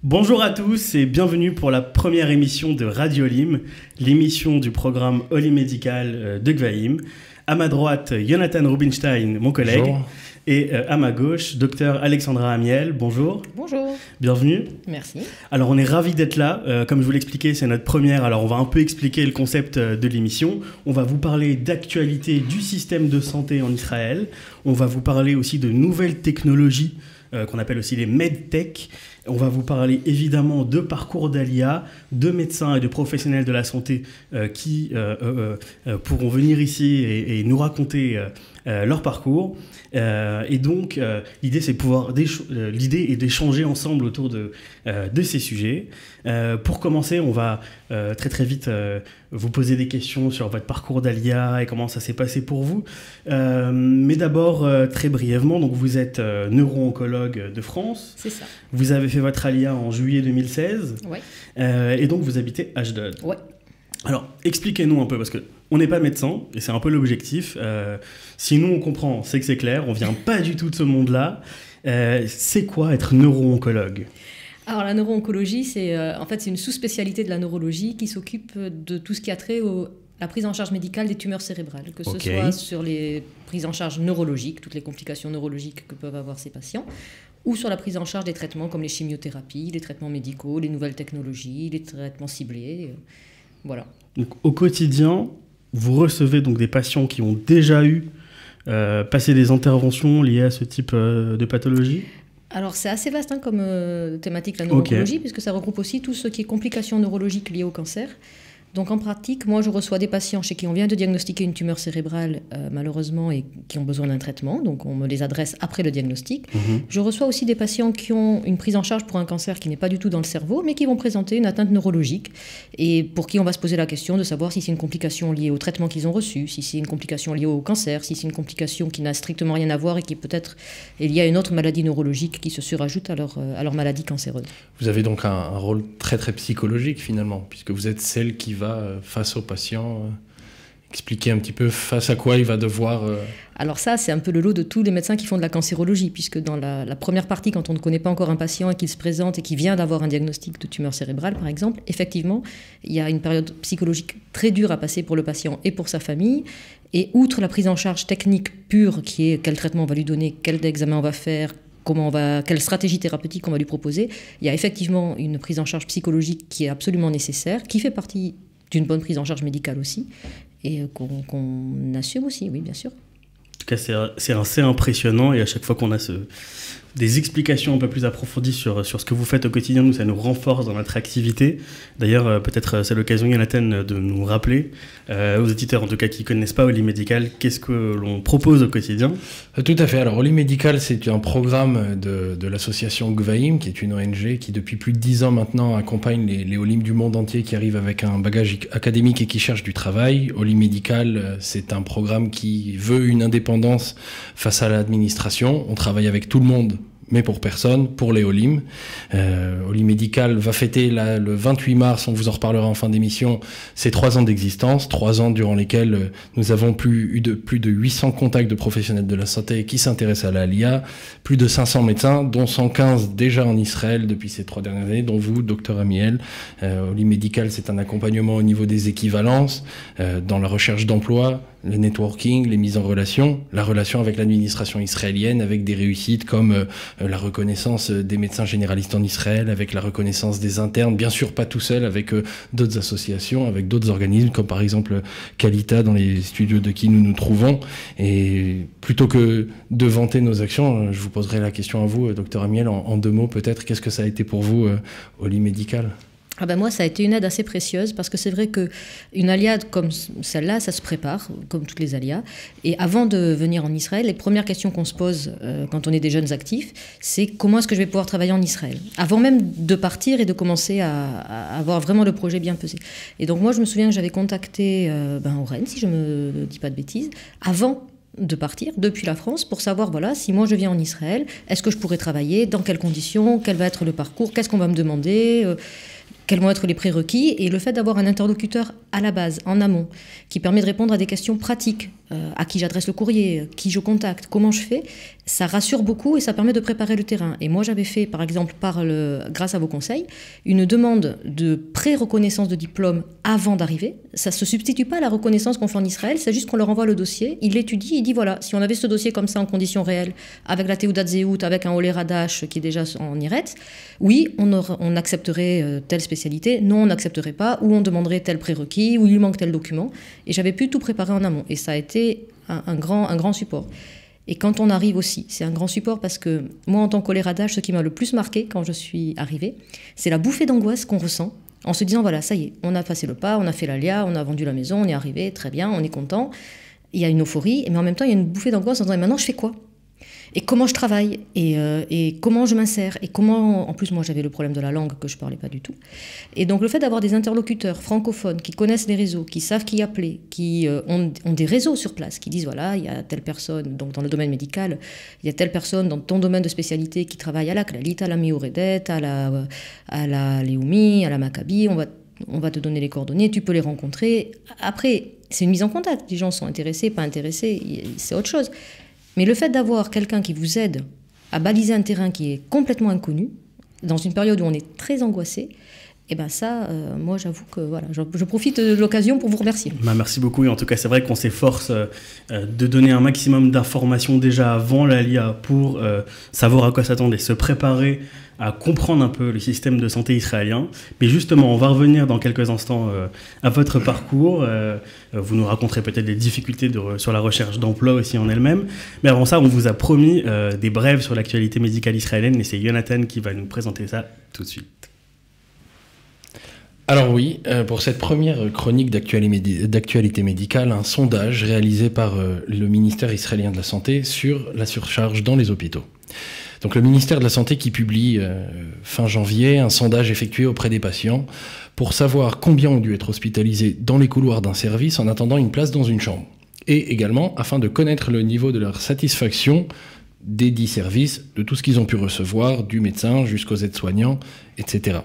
Bonjour à tous et bienvenue pour la première émission de Radio Olim, l'émission du programme Olim Médical de Gvaïm. À ma droite, Jonathan Rubinstein, mon collègue. Bonjour. Et à ma gauche, docteur Alexandra Amiel. Bonjour. Bonjour. Bienvenue. Merci. Alors on est ravis d'être là. Comme je vous l'expliquais, c'est notre première. Alors on va un peu expliquer le concept de l'émission. On va vous parler d'actualité du système de santé en Israël. On va vous parler aussi de nouvelles technologies qu'on appelle aussi les medtech. On va vous parler évidemment de parcours d'Alia, de médecins et de professionnels de la santé qui pourront venir ici et nous raconter leur parcours. Et donc l'idée est d'échanger ensemble autour de ces sujets. Pour commencer, on va très vite vous poser des questions sur votre parcours d'Alia et comment ça s'est passé pour vous. Mais d'abord, très brièvement, donc vous êtes neuro-oncologue de France. C'est ça. Vous avez fait votre Alia en juillet 2016. Ouais. Et donc vous habitez Ashdod. Ouais. Alors, expliquez-nous un peu, parce qu'on n'est pas médecin, et c'est un peu l'objectif. Si nous, on comprend, c'est que c'est clair, on vient pas du tout de ce monde-là. C'est quoi être neuro-oncologue ? Alors la neuro-oncologie, c'est une sous-spécialité de la neurologie qui s'occupe de tout ce qui a trait à la prise en charge médicale des tumeurs cérébrales, que ce soit sur les prises en charge neurologiques, toutes les complications neurologiques que peuvent avoir ces patients, ou sur la prise en charge des traitements comme les chimiothérapies, les traitements médicaux, les nouvelles technologies, les traitements ciblés. Voilà. Donc, au quotidien, vous recevez donc des patients qui ont déjà eu passé des interventions liées à ce type de pathologie ? Alors c'est assez vaste comme thématique la neuro-oncologie, puisque ça regroupe aussi tout ce qui est complications neurologiques liées au cancer. Donc en pratique, moi je reçois des patients chez qui on vient de diagnostiquer une tumeur cérébrale malheureusement et qui ont besoin d'un traitement, donc on me les adresse après le diagnostic. Je reçois aussi des patients qui ont une prise en charge pour un cancer qui n'est pas du tout dans le cerveau, mais qui vont présenter une atteinte neurologique et pour qui on va se poser la question de savoir si c'est une complication liée au traitement qu'ils ont reçu, si c'est une complication liée au cancer, si c'est une complication qui n'a strictement rien à voir et qui peut-être est liée à une autre maladie neurologique qui se surajoute à leur maladie cancéreuse. Vous avez donc un rôle très psychologique finalement, puisque vous êtes celle qui va face au patient expliquer un petit peu face à quoi il va devoir... Alors ça, c'est un peu le lot de tous les médecins qui font de la cancérologie, puisque dans la première partie, quand on ne connaît pas encore un patient et qu'il se présente et qu'il vient d'avoir un diagnostic de tumeur cérébrale, par exemple, effectivement, il y a une période psychologique très dure à passer pour le patient et pour sa famille. Et outre la prise en charge technique pure, qui est quel traitement on va lui donner, quel examen on va faire, quelle stratégie thérapeutique on va lui proposer, il y a effectivement une prise en charge psychologique qui est absolument nécessaire, qui fait partie d'une bonne prise en charge médicale aussi, et qu'on assume aussi, oui, bien sûr. En tout cas, c'est assez impressionnant, et à chaque fois qu'on a des explications un peu plus approfondies sur ce que vous faites au quotidien, nous, ça nous renforce dans notre activité. D'ailleurs, peut-être c'est l'occasion, Jonathan, de nous rappeler, aux auditeurs en tout cas qui ne connaissent pas Olim Médical, qu'est-ce que l'on propose au quotidien ? Tout à fait. Alors, Olim Médical, c'est un programme de l'association Gvaïm, qui est une ONG qui, depuis plus de 10 ans maintenant, accompagne les Olim du monde entier qui arrivent avec un bagage académique et qui cherchent du travail. Olim Médical, c'est un programme qui veut une indépendance face à l'administration. On travaille avec tout le monde, mais pour personne, pour les Olim. Olim Médical va fêter le 28 mars, on vous en reparlera en fin d'émission, ses 3 ans d'existence, 3 ans durant lesquels nous avons eu plus de 800 contacts de professionnels de la santé qui s'intéressent à l'ALIA, plus de 500 médecins, dont 115 déjà en Israël depuis ces 3 dernières années, dont vous, docteur Amiel. Olim Médical, c'est un accompagnement au niveau des équivalences, dans la recherche d'emploi, le networking, les mises en relation, la relation avec l'administration israélienne, avec des réussites comme la reconnaissance des médecins généralistes en Israël, avec la reconnaissance des internes, bien sûr pas tout seul, avec d'autres associations, avec d'autres organismes, comme par exemple Qualita, dans les studios de qui nous nous trouvons. Et plutôt que de vanter nos actions, je vous poserai la question à vous, docteur Amiel, en 2 mots peut-être. Qu'est-ce que ça a été pour vous, Olim Médical ? Moi, ça a été une aide assez précieuse parce que c'est vrai qu'une alia comme celle-là, ça se prépare, comme toutes les alias. Et avant de venir en Israël, les premières questions qu'on se pose quand on est des jeunes actifs, c'est comment est-ce que je vais pouvoir travailler en Israël ? Avant même de partir et de commencer à avoir vraiment le projet bien pesé. Et donc moi, je me souviens que j'avais contacté Oren, si je ne me dis pas de bêtises, avant de partir depuis la France pour savoir, voilà, si moi je viens en Israël, est-ce que je pourrais travailler, dans quelles conditions, quel va être le parcours, qu'est-ce qu'on va me demander quels vont être les prérequis, et le fait d'avoir un interlocuteur à la base, en amont, qui permet de répondre à des questions pratiques à qui j'adresse le courrier, qui je contacte, comment je fais, ça rassure beaucoup et ça permet de préparer le terrain. Et moi, j'avais fait, par exemple, grâce à vos conseils, une demande de pré-reconnaissance de diplôme avant d'arriver. Ça ne se substitue pas à la reconnaissance qu'on fait en Israël, c'est juste qu'on leur envoie le dossier, il l'étudie, il dit voilà, si on avait ce dossier comme ça en conditions réelles, avec la Théoudat Zéhout, avec un Olé Radash qui est déjà en IRET, oui, on accepterait telle spécialité, non, on n'accepterait pas, ou on demanderait tel prérequis, ou il manque tel document. Et j'avais pu tout préparer en amont. Et ça a été un grand support. Et quand on arrive aussi, c'est un grand support parce que moi, en tant qu'Olé Radash, ce qui m'a le plus marqué quand je suis arrivée, c'est la bouffée d'angoisse qu'on ressent en se disant, voilà, ça y est, on a passé le pas, on a fait l'alia, on a vendu la maison, on est arrivé, très bien, on est content. Il y a une euphorie, mais en même temps, il y a une bouffée d'angoisse en disant, maintenant, je fais quoi ? Et comment je travaille, et comment je m'insère, et comment... En plus, moi, j'avais le problème de la langue que je ne parlais pas du tout. Et donc, le fait d'avoir des interlocuteurs francophones qui connaissent les réseaux, qui savent qui appeler, qui ont des réseaux sur place, qui disent, voilà, il y a telle personne, donc dans le domaine médical, il y a telle personne dans ton domaine de spécialité qui travaille à la Clalit, à la Mioredet, à la Léoumi, à la Maccabi, on va te donner les coordonnées, tu peux les rencontrer. Après, c'est une mise en contact. Les gens sont intéressés, pas intéressés, c'est autre chose. Mais le fait d'avoir quelqu'un qui vous aide à baliser un terrain qui est complètement inconnu, dans une période où on est très angoissé, et ben ça, moi j'avoue que voilà, je profite de l'occasion pour vous remercier. Merci beaucoup. Et en tout cas, c'est vrai qu'on s'efforce de donner un maximum d'informations déjà avant l'ALIA pour savoir à quoi s'attendre et se préparer à comprendre un peu le système de santé israélien. Mais justement, on va revenir dans quelques instants à votre parcours. Vous nous raconterez peut-être des difficultés sur la recherche d'emploi aussi en elle-même. Mais avant ça, on vous a promis des brèves sur l'actualité médicale israélienne et c'est Jonathan qui va nous présenter ça tout de suite. Alors oui, pour cette première chronique d'actualité médicale, un sondage réalisé par le ministère israélien de la Santé sur la surcharge dans les hôpitaux. Donc le ministère de la Santé qui publie fin janvier un sondage effectué auprès des patients pour savoir combien ont dû être hospitalisés dans les couloirs d'un service en attendant une place dans une chambre. Et également afin de connaître le niveau de leur satisfaction des 10 services, de tout ce qu'ils ont pu recevoir, du médecin jusqu'aux aides-soignants, etc.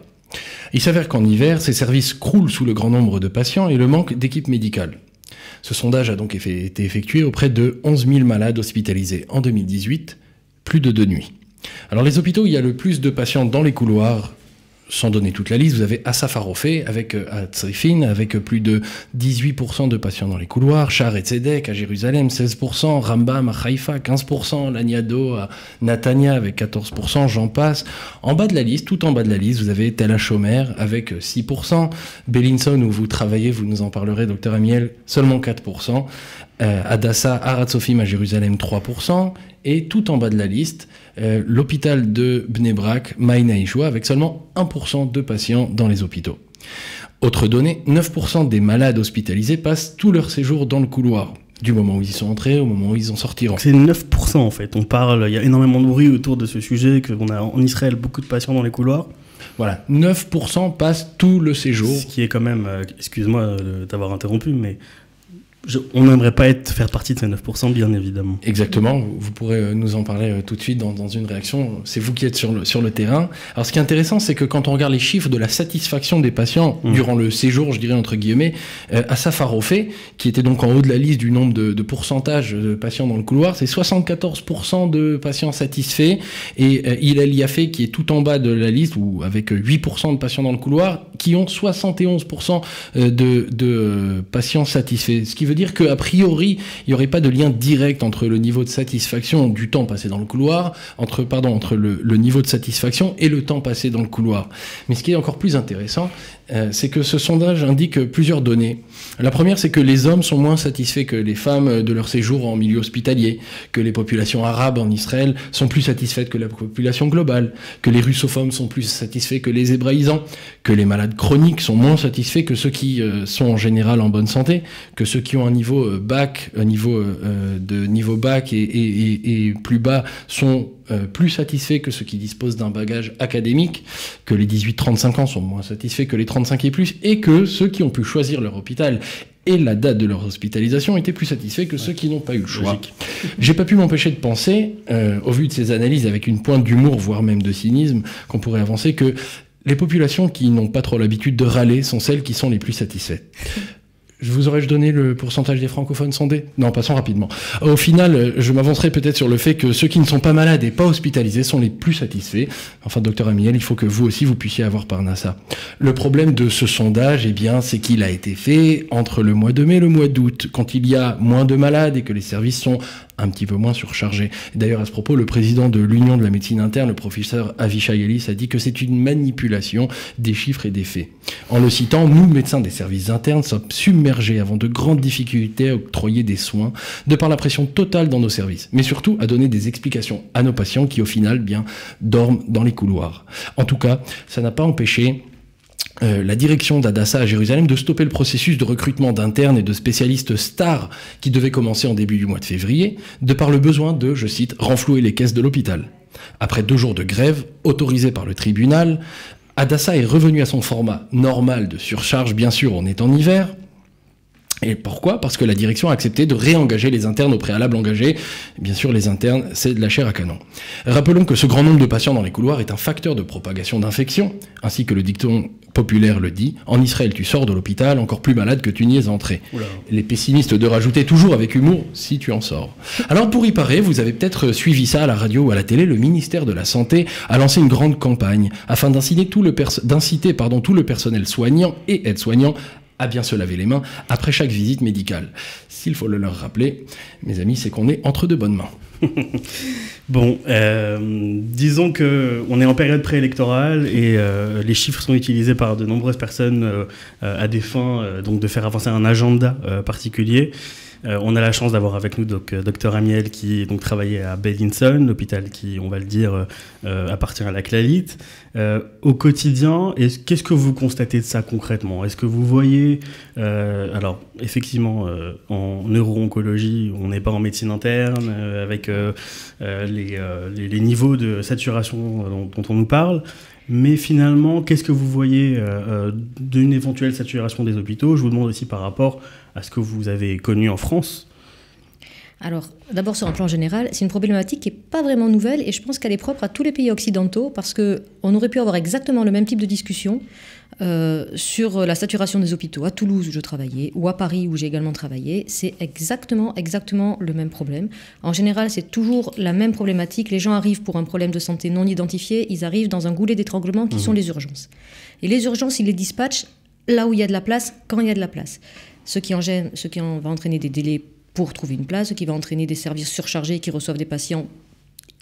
Il s'avère qu'en hiver, ces services croulent sous le grand nombre de patients et le manque d'équipes médicales. Ce sondage a donc été effectué auprès de 11 000 malades hospitalisés en 2018, plus de 2 nuits. Alors les hôpitaux où il y a le plus de patients dans les couloirs, sans donner toute la liste, vous avez Asaf Harofé avec à Tzrifin, avec plus de 18% de patients dans les couloirs, Shaare Tzedek à Jérusalem, 16%, Rambam à Haïfa, 15%, Laniado à Natania avec 14%, j'en passe. En bas de la liste, tout en bas de la liste, vous avez Tel HaShomer avec 6%, Bellinson où vous travaillez, vous nous en parlerez, Dr Amiel, seulement 4%, Hadassah Har HaTzofim à Jérusalem, 3%, et tout en bas de la liste, l'hôpital de Bnei Brak, Maïna Yeshua, avec seulement 1% de patients dans les hôpitaux. Autre donnée, 9% des malades hospitalisés passent tout leur séjour dans le couloir, du moment où ils y sont entrés au moment où ils en sortiront. C'est 9% en fait, il y a énormément de bruit autour de ce sujet, qu'on a en Israël beaucoup de patients dans les couloirs. Voilà, 9% passent tout le séjour. Ce qui est quand même, excuse-moi de t'avoir interrompu, mais... on n'aimerait pas faire partie de ces 9%, bien évidemment. Exactement, vous pourrez nous en parler tout de suite dans une réaction. C'est vous qui êtes sur le terrain. Alors ce qui est intéressant, c'est que quand on regarde les chiffres de la satisfaction des patients durant le séjour, je dirais entre guillemets, Asaf Harofé, qui était donc en haut de la liste du nombre de pourcentage de patients dans le couloir, c'est 74% de patients satisfaits. Et Hillel Yafé, qui est tout en bas de la liste, ou avec 8% de patients dans le couloir, qui ont 71% de patients satisfaits. Ce qui veut dire qu'a priori, il n'y aurait pas de lien direct entre le niveau de satisfaction du temps passé dans le couloir, entre le niveau de satisfaction et le temps passé dans le couloir. Mais ce qui est encore plus intéressant, c'est que ce sondage indique plusieurs données. La première, c'est que les hommes sont moins satisfaits que les femmes de leur séjour en milieu hospitalier, que les populations arabes en Israël sont plus satisfaites que la population globale, que les russophones sont plus satisfaits que les hébraïsants, que les malades chroniques sont moins satisfaits que ceux qui sont en général en bonne santé, que ceux qui ont un niveau bac, niveau bac et plus bas sont plus satisfaits que ceux qui disposent d'un bagage académique, que les 18-35 ans sont moins satisfaits que les 35 et plus, et que ceux qui ont pu choisir leur hôpital et la date de leur hospitalisation étaient plus satisfaits que ceux qui n'ont pas eu le choix. Logique. J'ai pas pu m'empêcher de penser, au vu de ces analyses avec une pointe d'humour, voire même de cynisme, qu'on pourrait avancer que les populations qui n'ont pas trop l'habitude de râler sont celles qui sont les plus satisfaites. Vous aurais-je donné le pourcentage des francophones sondés? Non, passons rapidement. Au final, je m'avancerai peut-être sur le fait que ceux qui ne sont pas malades et pas hospitalisés sont les plus satisfaits. Enfin, docteur Amiel, il faut que vous aussi, vous puissiez avoir Parnassa. Le problème de ce sondage, eh bien, c'est qu'il a été fait entre le mois de mai et le mois d'août, quand il y a moins de malades et que les services sont un petit peu moins surchargés. D'ailleurs, à ce propos, le président de l'Union de la médecine interne, le professeur Avishai Ellis, a dit que c'est une manipulation des chiffres et des faits. En le citant, nous, médecins des services internes, sommes submergés avant de grandes difficultés à octroyer des soins, de par la pression totale dans nos services, mais surtout à donner des explications à nos patients qui, au final, bien, dorment dans les couloirs. En tout cas, ça n'a pas empêché la direction d'Hadassah à Jérusalem de stopper le processus de recrutement d'internes et de spécialistes stars qui devait commencer en début du mois de février, de par le besoin de, je cite, renflouer les caisses de l'hôpital. Après 2 jours de grève, autorisés par le tribunal, Hadassah est revenu à son format normal de surcharge, bien sûr, on est en hiver. Et pourquoi? Parce que la direction a accepté de réengager les internes au préalable engagés. Bien sûr, les internes, c'est de la chair à canon. Rappelons que ce grand nombre de patients dans les couloirs est un facteur de propagation d'infection, ainsi que le dicton populaire le dit. En Israël, tu sors de l'hôpital encore plus malade que tu n'y es entré. Oula. Les pessimistes de rajouter toujours avec humour, si tu en sors. Alors pour y parer, vous avez peut-être suivi ça à la radio ou à la télé, le ministère de la Santé a lancé une grande campagne afin d'inciter tout le personnel soignant et aide-soignant à bien se laver les mains après chaque visite médicale. S'il faut le leur rappeler, mes amis, c'est qu'on est entre de bonnes mains. Bon, disons qu'on est en période préélectorale et les chiffres sont utilisés par de nombreuses personnes à des fins donc de faire avancer un agenda particulier. On a la chance d'avoir avec nous Dr Amiel qui donc travaillait à Bellinson, l'hôpital qui, on va le dire, appartient à la Clalit. Au quotidien, qu'est-ce que vous constatez de ça concrètement? Est-ce que vous voyez, alors effectivement, en neuro-oncologie, on n'est pas en médecine interne, avec les niveaux de saturation dont on nous parle, mais finalement, qu'est-ce que vous voyez d'une éventuelle saturation des hôpitaux? Je vous demande aussi par rapport à ce que vous avez connu en France. Alors, d'abord sur un plan général, c'est une problématique qui n'est pas vraiment nouvelle et je pense qu'elle est propre à tous les pays occidentaux parce qu'on aurait pu avoir exactement le même type de discussion sur la saturation des hôpitaux. À Toulouse où je travaillais ou à Paris où j'ai également travaillé, c'est exactement le même problème. En général, c'est toujours la même problématique. Les gens arrivent pour un problème de santé non identifié, ils arrivent dans un goulet d'étranglement qui sont les urgences. Et les urgences, ils les dispatchent là où il y a de la place, quand il y a de la place. Ce qui va entraîner des délais pour trouver une place, ce qui va entraîner des services surchargés qui reçoivent des patients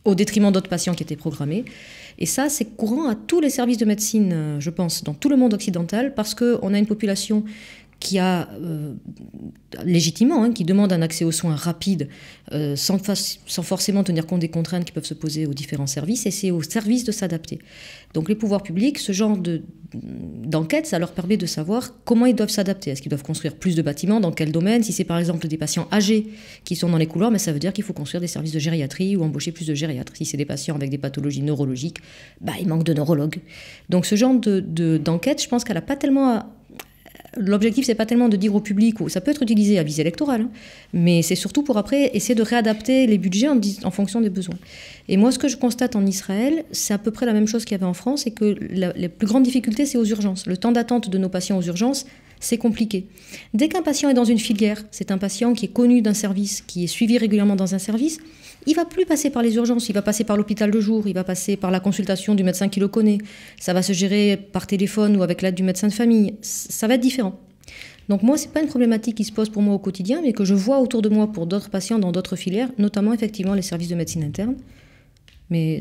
au détriment d'autres patients qui étaient programmés. Et ça, c'est courant à tous les services de médecine, je pense, dans tout le monde occidental, parce qu'on a une population qui a, légitimement, qui demande un accès aux soins rapide, sans forcément tenir compte des contraintes qui peuvent se poser aux différents services, et c'est aux services de s'adapter. Donc les pouvoirs publics, ce genre d'enquête, ça leur permet de savoir comment ils doivent s'adapter. Est-ce qu'ils doivent construire plus de bâtiments, dans quel domaine? Si c'est par exemple des patients âgés qui sont dans les couloirs, mais ça veut dire qu'il faut construire des services de gériatrie ou embaucher plus de gériatres. Si c'est des patients avec des pathologies neurologiques, il manque de neurologues. Donc ce genre d'enquête, je pense qu'elle n'a pas tellement... L'objectif, c'est pas tellement de dire au public, ça peut être utilisé à visée électorale, mais c'est surtout pour après essayer de réadapter les budgets en fonction des besoins. Et moi, ce que je constate en Israël, c'est à peu près la même chose qu'il y avait en France, c'est que les plus grandes difficultés, c'est aux urgences. Le temps d'attente de nos patients aux urgences, c'est compliqué. Dès qu'un patient est dans une filière, c'est un patient qui est connu d'un service, qui est suivi régulièrement dans un service, il ne va plus passer par les urgences, il va passer par l'hôpital de jour, il va passer par la consultation du médecin qui le connaît, ça va se gérer par téléphone ou avec l'aide du médecin de famille, ça va être différent. Donc moi, ce n'est pas une problématique qui se pose pour moi au quotidien, mais que je vois autour de moi pour d'autres patients dans d'autres filières, notamment effectivement les services de médecine interne. Mais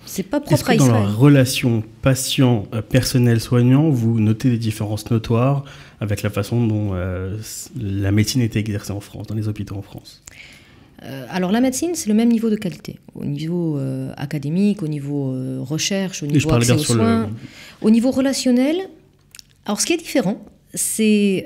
c'est pas propre à Israël. Est-ce que dans la relation patient-personnel-soignant, vous notez des différences notoires avec la façon dont la médecine est exercée en France, dans les hôpitaux en France? Alors la médecine, c'est le même niveau de qualité, au niveau académique, au niveau recherche, au niveau accès aux soins, au niveau relationnel. Alors ce qui est différent, c'est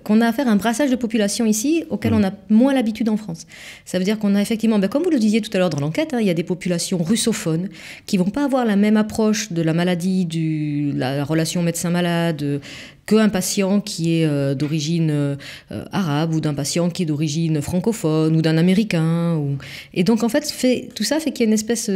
qu'on a affaire à un brassage de population ici auquel on a moins l'habitude en France. Ça veut dire qu'on a effectivement, comme vous le disiez tout à l'heure dans l'enquête, il y a des populations russophones qui ne vont pas avoir la même approche de la maladie, la relation médecin-malade, qu'un patient qui est d'origine arabe ou d'un patient qui est d'origine francophone ou d'un américain. Et donc en fait, tout ça fait qu'il y a une espèce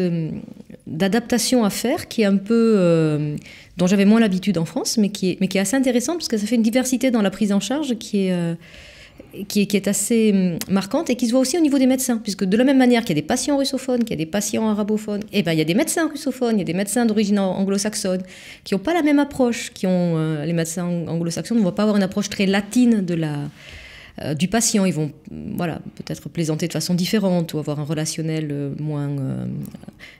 d'adaptation à faire qui est un peu... dont j'avais moins l'habitude en France, mais qui est assez intéressante parce que ça fait une diversité dans la prise en charge qui est assez marquante et qui se voit aussi au niveau des médecins, puisque de la même manière qu'il y a des patients russophones, qu'il y a des patients arabophones, il y a des médecins russophones, il y a des médecins d'origine anglo-saxonne qui n'ont pas la même approche, les médecins anglo-saxons ne vont pas avoir une approche très latine du patient. Ils vont peut-être plaisanter de façon différente ou avoir un relationnel moins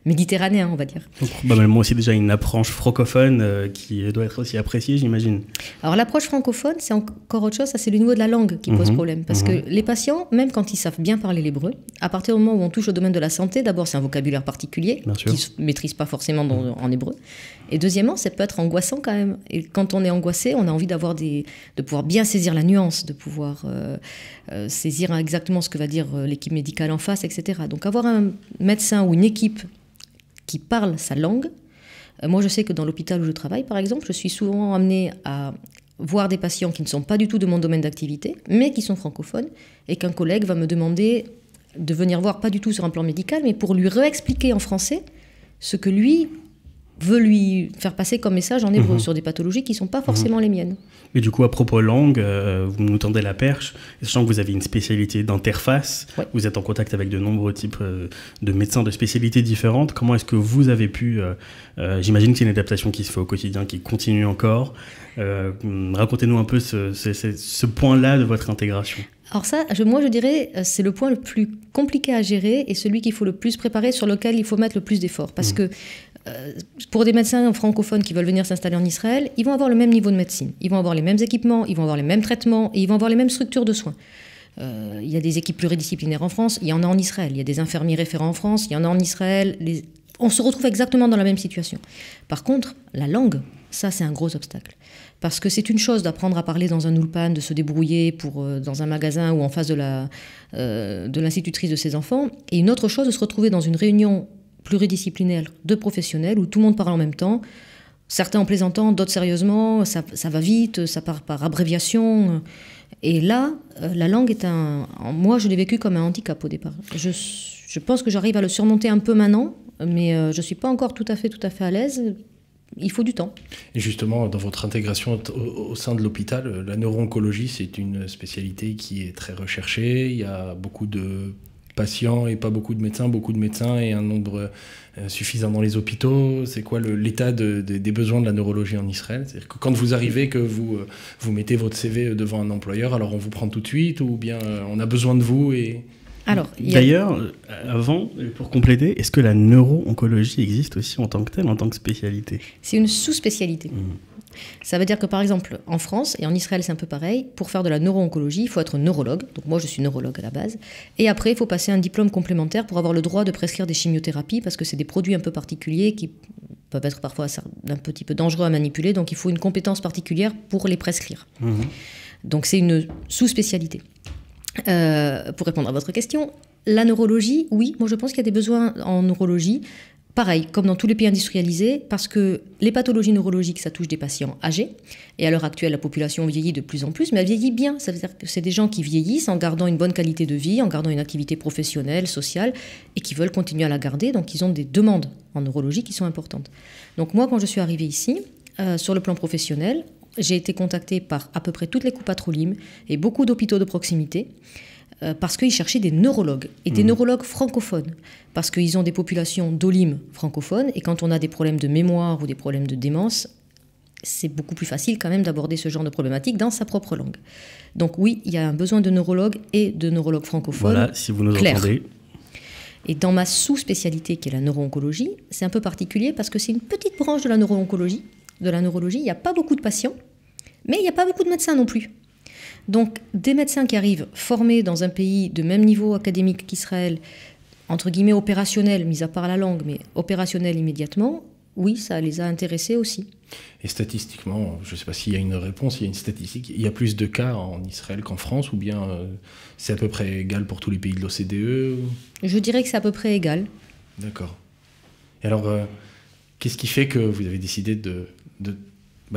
méditerranéen, on va dire. Donc, probablement aussi déjà une approche francophone qui doit être aussi appréciée, j'imagine. Alors l'approche francophone, c'est encore autre chose, ça c'est le niveau de la langue qui pose problème. Parce que les patients, même quand ils savent bien parler l'hébreu, à partir du moment où on touche au domaine de la santé, d'abord c'est un vocabulaire particulier qu'ils ne maîtrisent pas forcément en hébreu. Et deuxièmement, ça peut être angoissant quand même. Et quand on est angoissé, on a envie de pouvoir bien saisir la nuance, de pouvoir saisir exactement ce que va dire l'équipe médicale en face, etc. Donc avoir un médecin ou une équipe qui parle sa langue. Moi, je sais que dans l'hôpital où je travaille, par exemple, je suis souvent amenée à voir des patients qui ne sont pas du tout de mon domaine d'activité, mais qui sont francophones, et qu'un collègue va me demander de venir voir, pas du tout sur un plan médical, mais pour lui réexpliquer en français ce que lui veut lui faire passer comme message en hébreu sur des pathologies qui ne sont pas forcément les miennes. Mais du coup, à propos langue, vous nous tendez la perche, sachant que vous avez une spécialité d'interface, vous êtes en contact avec de nombreux types de médecins de spécialités différentes. Comment est-ce que vous avez pu, j'imagine que c'est une adaptation qui se fait au quotidien, qui continue encore. Racontez-nous un peu ce point-là de votre intégration. Alors ça, moi je dirais, c'est le point le plus compliqué à gérer et celui qu'il faut le plus préparer, sur lequel il faut mettre le plus d'efforts. Parce que pour des médecins francophones qui veulent venir s'installer en Israël, ils vont avoir le même niveau de médecine, ils vont avoir les mêmes équipements, ils vont avoir les mêmes traitements et ils vont avoir les mêmes structures de soins. Il y a des équipes pluridisciplinaires en France, il y en a en Israël, il y a des infirmiers référents en France, il y en a en Israël. On se retrouve exactement dans la même situation. Par contre, la langue, ça c'est un gros obstacle. Parce que c'est une chose d'apprendre à parler dans un ulpan, de se débrouiller dans un magasin ou en face de l'institutrice de ses enfants, et une autre chose de se retrouver dans une réunion pluridisciplinaire de professionnels où tout le monde parle en même temps, certains en plaisantant, d'autres sérieusement, ça va vite, ça part par abréviation. Et là, la langue est moi je l'ai vécu comme un handicap au départ. Je pense que j'arrive à le surmonter un peu maintenant, mais je ne suis pas encore tout à fait à l'aise. Il faut du temps. Et justement, dans votre intégration au sein de l'hôpital, la neuro-oncologie, c'est une spécialité qui est très recherchée. Il y a beaucoup de patients et pas beaucoup de médecins et un nombre suffisant dans les hôpitaux. C'est quoi l'état des besoins de la neurologie en Israël? C'est-à-dire que quand vous arrivez, que vous mettez votre CV devant un employeur, alors on vous prend tout de suite ou bien on a besoin de vous et... D'ailleurs, avant, pour compléter, est-ce que la neuro-oncologie existe aussi en tant que telle, en tant que spécialité? C'est une sous-spécialité. Ça veut dire que par exemple, en France et en Israël, c'est un peu pareil, pour faire de la neuro-oncologie, il faut être neurologue. Donc moi, je suis neurologue à la base. Et après, il faut passer un diplôme complémentaire pour avoir le droit de prescrire des chimiothérapies, parce que c'est des produits un peu particuliers qui peuvent être parfois un petit peu dangereux à manipuler. Donc il faut une compétence particulière pour les prescrire. Donc c'est une sous-spécialité. Pour répondre à votre question, la neurologie, oui, moi je pense qu'il y a des besoins en neurologie, pareil, comme dans tous les pays industrialisés, parce que les pathologies neurologiques, ça touche des patients âgés, et à l'heure actuelle, la population vieillit de plus en plus, mais elle vieillit bien, ça veut dire que c'est des gens qui vieillissent en gardant une bonne qualité de vie, en gardant une activité professionnelle, sociale, et qui veulent continuer à la garder, donc ils ont des demandes en neurologie qui sont importantes. Donc moi, quand je suis arrivée ici, sur le plan professionnel, j'ai été contactée par à peu près toutes les coupes Patrolim et beaucoup d'hôpitaux de proximité parce qu'ils cherchaient des neurologues et des neurologues francophones parce qu'ils ont des populations d'Olim francophones et quand on a des problèmes de mémoire ou des problèmes de démence, c'est beaucoup plus facile quand même d'aborder ce genre de problématique dans sa propre langue. Donc oui, il y a un besoin de neurologues et de neurologues francophones. Voilà, si vous nous entendez. Et dans ma sous-spécialité qui est la neuro-oncologie, c'est un peu particulier parce que c'est une petite branche de la neuro-oncologie. De la neurologie, il n'y a pas beaucoup de patients, mais il n'y a pas beaucoup de médecins non plus. Donc, des médecins qui arrivent formés dans un pays de même niveau académique qu'Israël, entre guillemets opérationnels, mis à part la langue, mais opérationnels immédiatement, oui, ça les a intéressés aussi. Et statistiquement, je ne sais pas s'il y a une réponse, il y a une statistique, il y a plus de cas en Israël qu'en France, ou bien c'est à peu près égal pour tous les pays de l'OCDE? Je dirais que c'est à peu près égal. D'accord. Et alors, qu'est-ce qui fait que vous avez décidé de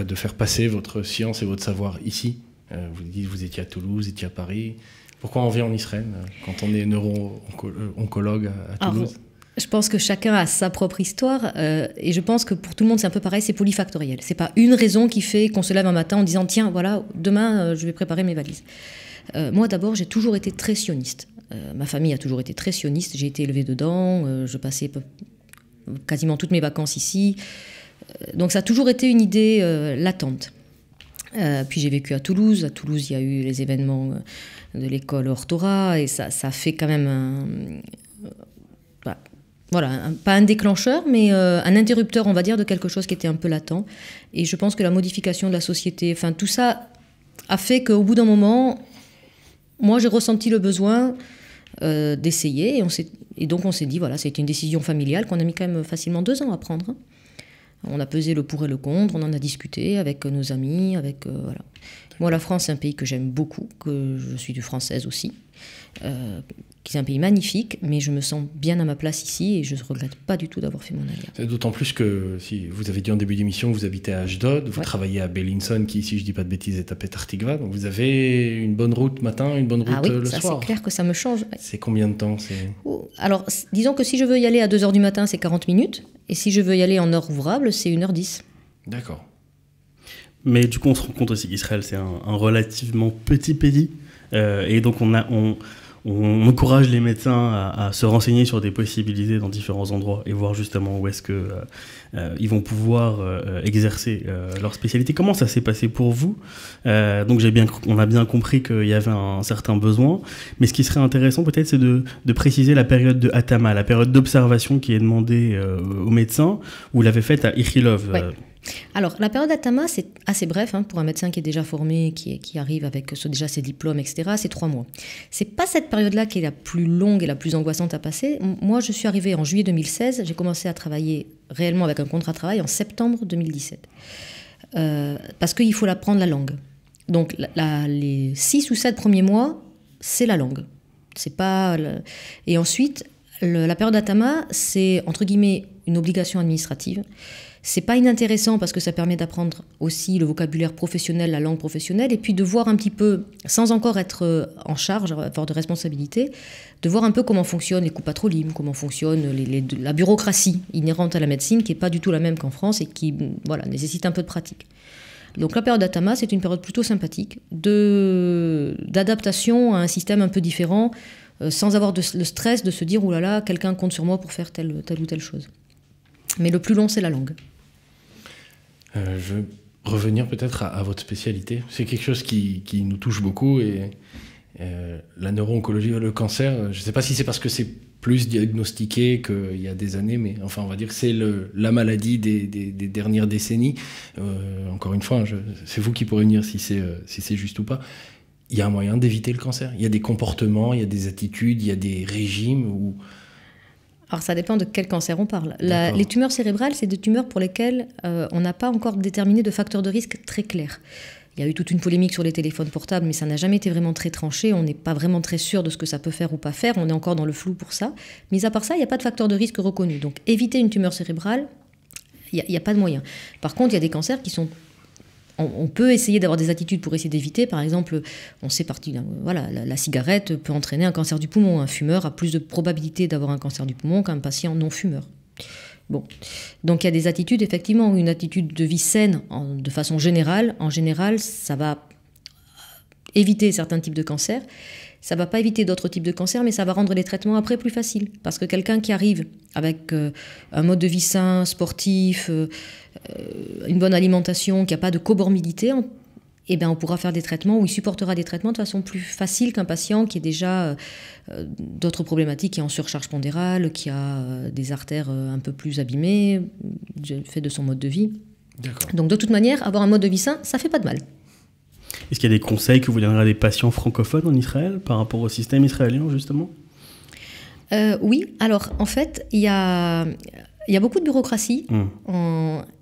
de faire passer votre science et votre savoir ici. Vous dites vous étiez à Toulouse, vous étiez à Paris. Pourquoi on vient en Israël quand on est neuro-oncologue à Toulouse? Alors, je pense que chacun a sa propre histoire et je pense que pour tout le monde c'est un peu pareil, c'est polyfactoriel. C'est pas une raison qui fait qu'on se lève un matin en disant tiens voilà demain je vais préparer mes valises. Moi d'abord j'ai toujours été très sioniste. Ma famille a toujours été très sioniste. J'ai été élevée dedans. Je passais quasiment toutes mes vacances ici. Donc ça a toujours été une idée latente. Puis j'ai vécu à Toulouse. À Toulouse il y a eu les événements de l'école Ortora et ça fait quand même pas un déclencheur, mais un interrupteur, on va dire, de quelque chose qui était un peu latent. Et je pense que la modification de la société, enfin tout ça a fait qu'au bout d'un moment, moi j'ai ressenti le besoin d'essayer. Et donc on s'est dit, voilà, c'était une décision familiale qu'on a mis quand même facilement 2 ans à prendre. Hein. On a pesé le pour et le contre, on en a discuté avec nos amis, voilà. Moi, la France, c'est un pays que j'aime beaucoup, que je suis française aussi. C'est un pays magnifique, mais je me sens bien à ma place ici et je ne regrette pas du tout d'avoir fait mon alliance. D'autant plus que, si vous avez dit en début d'émission que vous habitez à Ashdod, vous travaillez à Bellinson, qui, si je ne dis pas de bêtises, est à Petah Tikva. Donc vous avez une bonne route matin, une bonne route le soir. C'est clair que ça me change. Ouais. C'est combien de temps Alors, disons que si je veux y aller à 2h du matin, c'est 40 minutes. Et si je veux y aller en heure ouvrable, c'est 1h10. D'accord. Mais du coup, on se rend compte aussi qu'Israël, c'est un relativement petit pays. Et donc, on encourage les médecins à se renseigner sur des possibilités dans différents endroits et voir justement où est-ce qu'ils vont pouvoir exercer leur spécialité. Comment ça s'est passé pour vous? Donc on a bien compris qu'il y avait un certain besoin, mais ce qui serait intéressant peut-être c'est de préciser la période de Hatama, la période d'observation qui est demandée aux médecins. Vous l'avez faite à Ichilov. Ouais. Alors, la période d'Atama, c'est assez bref pour un médecin qui est déjà formé, qui arrive avec déjà ses diplômes, etc. C'est 3 mois. C'est pas cette période-là qui est la plus longue et la plus angoissante à passer. Moi, je suis arrivée en juillet 2016. J'ai commencé à travailler réellement avec un contrat de travail en septembre 2017. Parce qu'il faut apprendre la langue. Donc, les 6 ou 7 premiers mois, c'est la langue. C'est pas... Et ensuite, la période d'Atama, c'est, entre guillemets, une obligation administrative. C'est pas inintéressant parce que ça permet d'apprendre aussi le vocabulaire professionnel, la langue professionnelle, et puis de voir un petit peu, sans encore être en charge, avoir de responsabilité, de voir un peu comment fonctionnent les coupes patronymes, comment fonctionne la bureaucratie inhérente à la médecine, qui n'est pas du tout la même qu'en France et qui nécessite un peu de pratique. Donc la période d'Atama, c'est une période plutôt sympathique, d'adaptation à un système un peu différent, sans avoir le stress de se dire « Oh là là, quelqu'un compte sur moi pour faire telle ou telle chose ». Mais le plus long, c'est la langue. Je veux revenir peut-être à votre spécialité. C'est quelque chose qui nous touche beaucoup. Et la neuro-oncologie, le cancer, je ne sais pas si c'est parce que c'est plus diagnostiqué qu'il y a des années, mais enfin, on va dire que c'est la maladie des dernières décennies. Encore une fois, c'est vous qui pourrez me dire si c'est juste ou pas. Il y a un moyen d'éviter le cancer. Il y a des comportements, il y a des attitudes, il y a des régimes où... Alors ça dépend de quel cancer on parle. Les tumeurs cérébrales, c'est des tumeurs pour lesquelles on n'a pas encore déterminé de facteurs de risque très clairs. Il y a eu toute une polémique sur les téléphones portables, mais ça n'a jamais été vraiment très tranché. On n'est pas vraiment très sûr de ce que ça peut faire ou pas faire. On est encore dans le flou pour ça. Mis à part ça, il n'y a pas de facteur de risque reconnu. Donc éviter une tumeur cérébrale, il n'y a pas de moyen. Par contre, il y a des cancers qui sont... On peut essayer d'avoir des attitudes pour essayer d'éviter. Par exemple, on sait la cigarette peut entraîner un cancer du poumon. Un fumeur a plus de probabilité d'avoir un cancer du poumon qu'un patient non-fumeur. Bon. Donc il y a des attitudes, effectivement, une attitude de vie saine de façon générale. En général, ça va éviter certains types de cancers. Ça ne va pas éviter d'autres types de cancers, mais ça va rendre les traitements après plus faciles. Parce que quelqu'un qui arrive avec un mode de vie sain, sportif, une bonne alimentation, qui n'a pas de comorbidité, on pourra faire des traitements où il supportera des traitements de façon plus facile qu'un patient qui a déjà d'autres problématiques, qui est en surcharge pondérale, qui a des artères un peu plus abîmées, du fait de son mode de vie. D'accord. Donc de toute manière, avoir un mode de vie sain, ça ne fait pas de mal. Est-ce qu'il y a des conseils que vous donnerez à des patients francophones en Israël par rapport au système israélien, justement ? Oui, alors en fait, il y a beaucoup de bureaucratie.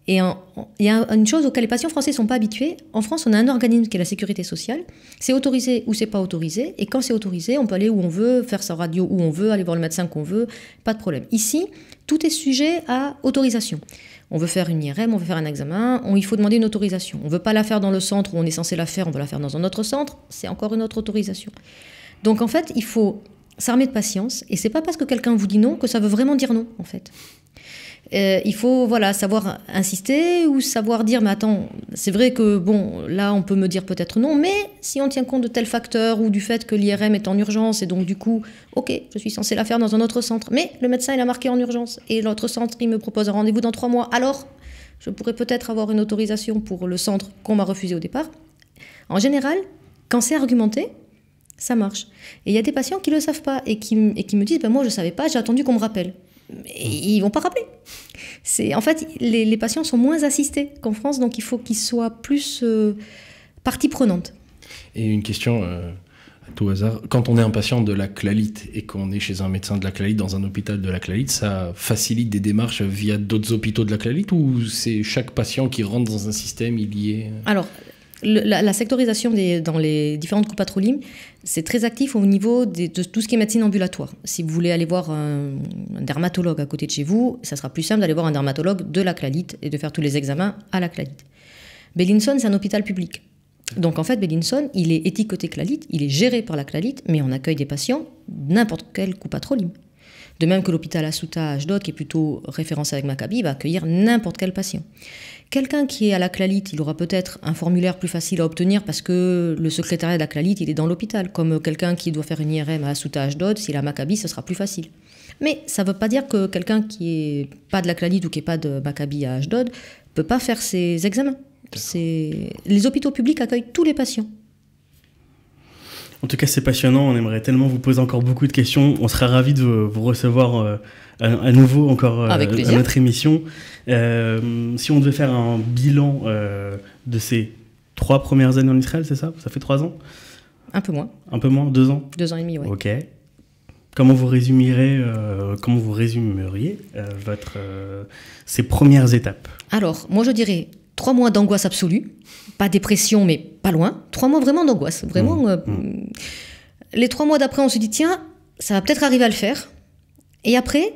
Et il y a une chose auquel les patients français ne sont pas habitués. En France, on a un organisme qui est la sécurité sociale. C'est autorisé ou c'est pas autorisé. Et quand c'est autorisé, on peut aller où on veut, faire sa radio où on veut, aller voir le médecin qu'on veut, pas de problème. Ici, tout est sujet à autorisation. On veut faire une IRM, on veut faire un examen, il faut demander une autorisation. On ne veut pas la faire dans le centre où on est censé la faire, on veut la faire dans un autre centre, c'est encore une autre autorisation. Donc en fait, il faut s'armer de patience, et c'est pas parce que quelqu'un vous dit non que ça veut vraiment dire non, en fait. Il faut savoir insister ou savoir dire mais attends, c'est vrai que bon, là on peut me dire peut-être non, mais si on tient compte de tel facteur ou du fait que l'IRM est en urgence et donc du coup, ok, je suis censé la faire dans un autre centre, mais le médecin il a marqué en urgence et l'autre centre il me propose un rendez-vous dans 3 mois, alors je pourrais peut-être avoir une autorisation pour le centre qu'on m'a refusé au départ. En général, quand c'est argumenté, ça marche. Et il y a des patients qui ne le savent pas et qui me disent moi je ne savais pas, j'ai attendu qu'on me rappelle. Et ils ne vont pas rappeler. En fait, les patients sont moins assistés qu'en France, donc il faut qu'ils soient plus partie prenante. Et une question à tout hasard, quand on est un patient de la Clalite et qu'on est chez un médecin de la Clalite dans un hôpital de la Clalite, ça facilite des démarches via d'autres hôpitaux de la Clalite ou c'est chaque patient qui rentre dans un système, il y est... Alors, la sectorisation dans les différentes coupes Patrolime, c'est très actif au niveau de tout ce qui est médecine ambulatoire. Si vous voulez aller voir un dermatologue à côté de chez vous, ça sera plus simple d'aller voir un dermatologue de la Clalite et de faire tous les examens à la Clalite. Bellinson, c'est un hôpital public. Donc en fait, Bellinson, il est étiqueté Clalite, il est géré par la Clalite, mais on accueille des patients n'importe quelle coupe Patrolime. De même que l'hôpital Asuta à Ashdod, qui est plutôt référencé avec Maccabi, va accueillir n'importe quel patient. Quelqu'un qui est à la Clalite, il aura peut-être un formulaire plus facile à obtenir parce que le secrétariat de la Clalite, il est dans l'hôpital. Comme quelqu'un qui doit faire une IRM à Asuta Ashdod, s'il a Maccabi, ce sera plus facile. Mais ça ne veut pas dire que quelqu'un qui n'est pas de la Clalite ou qui n'est pas de Maccabi à Ashdod ne peut pas faire ses examens. Les hôpitaux publics accueillent tous les patients. En tout cas, c'est passionnant. On aimerait tellement vous poser encore beaucoup de questions. On serait ravis de vous recevoir à nouveau encore à notre émission. Si on devait faire un bilan de ces 3 premières années en Israël, c'est ça? Ça fait 3 ans? Un peu moins. Un peu moins? 2 ans? 2 ans et demi, oui. Ok. Comment vous résumeriez ces premières étapes? Alors, moi je dirais 3 mois d'angoisse absolue. Pas dépression, mais pas loin. 3 mois vraiment d'angoisse. Vraiment. Les 3 mois d'après, on se dit, tiens, ça va peut-être arriver à le faire. Et après,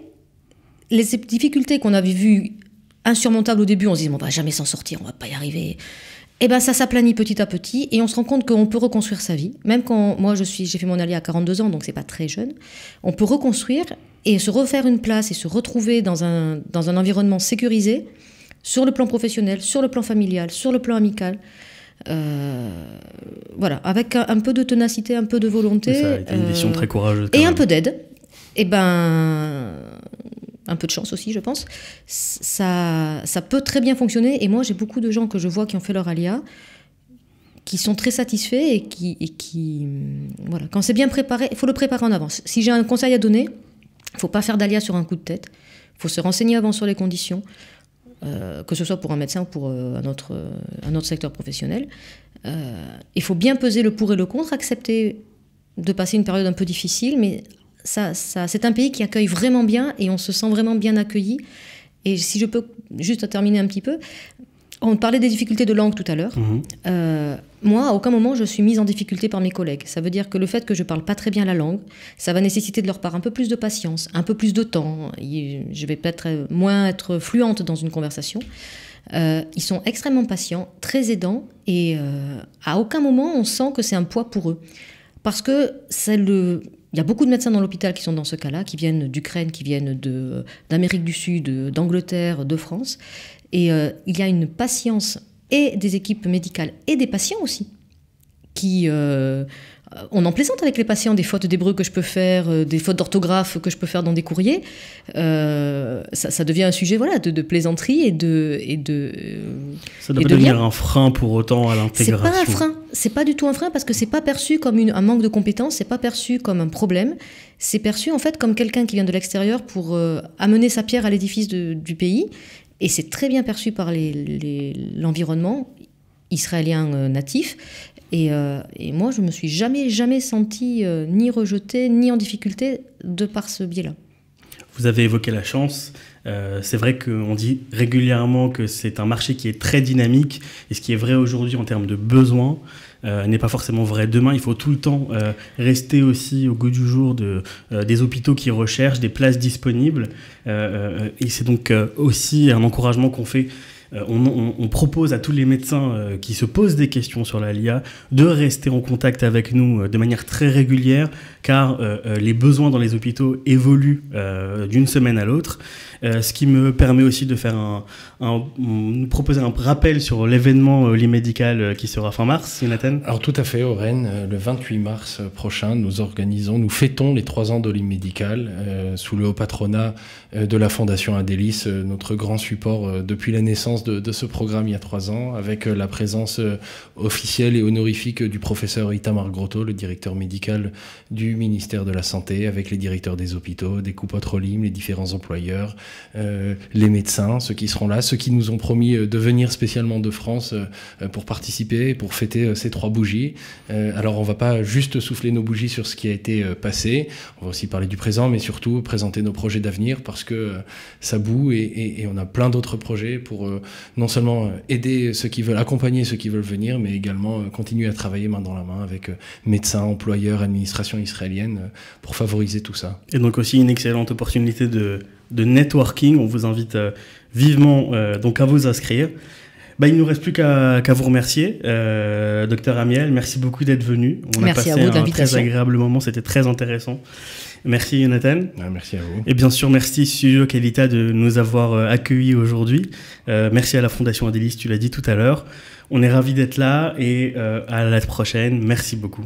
les difficultés qu'on avait vues insurmontables au début, on se dit, on va jamais s'en sortir, on va pas y arriver. Et bien ça s'aplanit petit à petit et on se rend compte qu'on peut reconstruire sa vie. Même quand moi j'ai fait mon allié à 42 ans, donc c'est pas très jeune, on peut reconstruire et se refaire une place et se retrouver dans un environnement sécurisé sur le plan professionnel, sur le plan familial, sur le plan amical. Voilà, avec un peu de ténacité, un peu de volonté. Ça a été une décision très courageuse. Et un peu d'aide. Et un peu de chance aussi, je pense. Ça peut très bien fonctionner. Et moi, j'ai beaucoup de gens que je vois qui ont fait leur alia, qui sont très satisfaits et qui voilà. Quand c'est bien préparé, il faut le préparer en avance. Si j'ai un conseil à donner, il ne faut pas faire d'alia sur un coup de tête. Il faut se renseigner avant sur les conditions. Que ce soit pour un médecin ou pour un autre secteur professionnel. Il faut bien peser le pour et le contre, accepter de passer une période un peu difficile, mais ça, c'est un pays qui accueille vraiment bien et on se sent vraiment bien accueilli. Et si je peux juste terminer un petit peu, on parlait des difficultés de langue tout à l'heure. Moi, à aucun moment, je suis mise en difficulté par mes collègues. Ça veut dire que le fait que je ne parle pas très bien la langue, ça va nécessiter de leur part un peu plus de patience, un peu plus de temps. Je vais peut-être moins être fluente dans une conversation. Ils sont extrêmement patients, très aidants, et à aucun moment, on sent que c'est un poids pour eux. Parce que il y a beaucoup de médecins dans l'hôpital qui sont dans ce cas-là, qui viennent d'Ukraine, qui viennent d'Amérique du Sud, d'Angleterre, de France. Et il y a une patience et des équipes médicales et des patients aussi qui... on en plaisante avec les patients, des fautes d'hébreu que je peux faire, des fautes d'orthographe que je peux faire dans des courriers. Ça devient un sujet de plaisanterie et de ça doit pas devenir un frein pour autant à l'intégration. C'est pas un frein, c'est pas du tout un frein parce que c'est pas perçu comme un manque de compétences, c'est pas perçu comme un problème, c'est perçu en fait comme quelqu'un qui vient de l'extérieur pour amener sa pierre à l'édifice du pays. Et c'est très bien perçu par l'environnement israélien natif. Et moi, je ne me suis jamais sentie ni rejetée, ni en difficulté de par ce biais-là. Vous avez évoqué la chance. C'est vrai qu'on dit régulièrement que c'est un marché qui est très dynamique. Et ce qui est vrai aujourd'hui en termes de besoins, n'est pas forcément vrai demain. Il faut tout le temps rester aussi au goût du jour des hôpitaux qui recherchent des places disponibles. Et c'est donc aussi un encouragement qu'on fait. On propose à tous les médecins qui se posent des questions sur la LIA de rester en contact avec nous de manière très régulière, car les besoins dans les hôpitaux évoluent d'une semaine à l'autre. Ce qui me permet aussi de faire proposer un rappel sur l'événement Médical qui sera fin mars, Jonathan. Alors tout à fait, Oren, le 28 mars prochain, nous fêtons les 3 ans Médical sous le haut patronat de la Fondation Adélis, notre grand support depuis la naissance de ce programme il y a 3 ans, avec la présence officielle et honorifique du professeur Itamar Grotto, le directeur médical du ministère de la Santé, avec les directeurs des hôpitaux, des Coupotrolim, les différents employeurs, les médecins, ceux qui seront là, ceux qui nous ont promis de venir spécialement de France pour participer, pour fêter ces 3 bougies. Alors on va pas juste souffler nos bougies sur ce qui a été passé, on va aussi parler du présent, mais surtout présenter nos projets d'avenir, parce que ça bout et on a plein d'autres projets pour non seulement aider ceux qui veulent, accompagner ceux qui veulent venir, mais également continuer à travailler main dans la main avec médecins, employeurs, administration israélienne pour favoriser tout ça. Et donc aussi une excellente opportunité de networking. On vous invite vivement donc à vous inscrire. Il ne nous reste plus qu'à vous remercier. Docteur Amiel, merci beaucoup d'être venu. On merci a passé à vous un très agréable moment, c'était très intéressant. Merci Jonathan. Merci à vous. Et bien sûr, merci Studio Qualita de nous avoir accueillis aujourd'hui. Merci à la Fondation Adélis, tu l'as dit tout à l'heure. On est ravis d'être là et à la prochaine. Merci beaucoup.